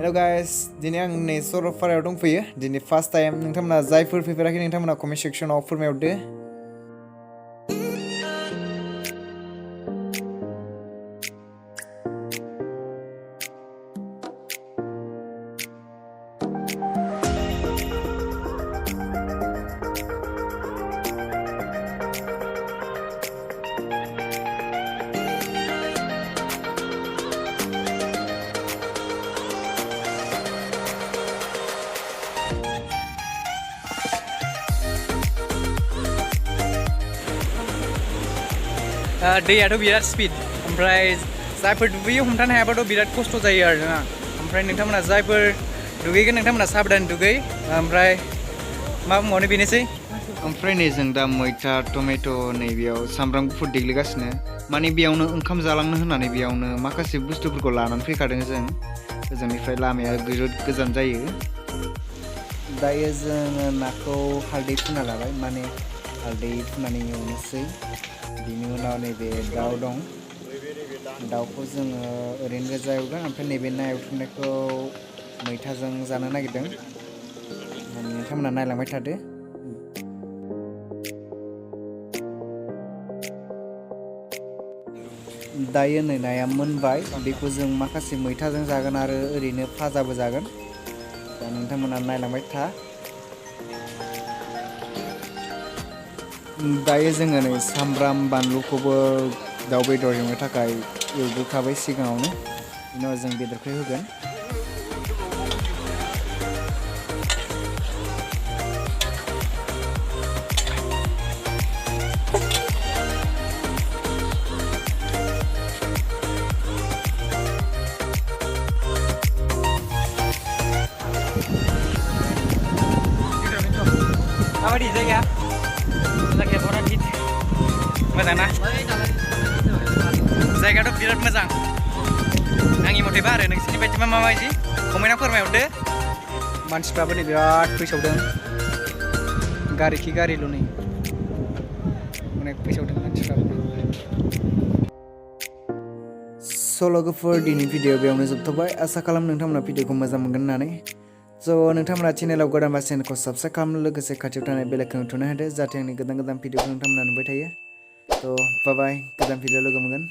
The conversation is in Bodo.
Hello guys, दिनै आं नै सरलपारायाव दंफैयो। दिनै फार्स्ट टाइम नोंथांमोना जायफोर फैफेराखै नोंथांमोना कमेन्ट सेक्सनाव फोरमायहरदो। दैयाथ' बिराद स्पिड ओमफ्राय जायफोर दुगैयो हमथानो हायाबाथ' बिराद खस्थ' जायो आरोना ओमफ्राय नोंथांमोना जायफोर दुगैगोन नोंथांमोना साबधान दुगै ओमफ्राय मा बुंबावनो बेनोसै ओमफ्राय नै जों दा मैथा टमेट' नै बेयाव सामब्राम गुफुर देग्लिगासिनो माने बेयावनो ओंखाम जालांनो होननानै बेयावनो माखासे बुस्थुफोरखौ लानानै फैखादों जों ओजोंनिफ्राय लामाया जोबोद गोजान जायो दायो जोङो नाखौ हालदै फुना लाबाय माने हालदै फुनानै एवनोसै बिनि उनाव नैबे दाउ दं दाउखौ जोङो ओरैनो गोजा एवगोन ओमफ्राय नैबे ना एवथुमनायखौ मैथाजों जानो नागिरदों नोंथांमोना नायलांबाय थादो दायो नै नाया मोनबाय बेखौ जों माखासे मैथाजों जागोन आरो ओरैनो फाजाबो जागोन दा नोंथांमोना नायलांबाय था दायो जोङो नै सामब्राम बानलुखौबो दाउ बेदर एवनो थाखाय एवग्रोखाबाय सिगाङावनो बिनि उनाव जों बेदरखौ होगोन माबायदि जायगाया बराद हिट मोजां ना जायगायाथ' बिराद मोजां आंनि मथेबा आरो नोंसोरनि बायदिबा माबायदि कमेन्टआव फोरमायहरदो मानसिफ्राबो नै बिराद फैसावदों गारि खि गारिल' नै अनेक फैसावदों मानसिफ्राबो सल'गोफोर दिनै भिडिअ बेयावनो जोबथ'बाय आसा खालाम नोंथांमोना भिडिअखौ मोजां मोनगोन होननानै स' नोंथांमोना चेनेलाव गोदानबा चेनेलखौ साबस्क्राइब खालामनो लोगोसे खाथियाव थानाय बेल आइकनखौ थुना होदो जाहाथे आंनि गोदान भिडिअखौ नोंथांमोना नुबाय थायो स' बाय बाय गोदान भिडिअ लोगो मोनगोन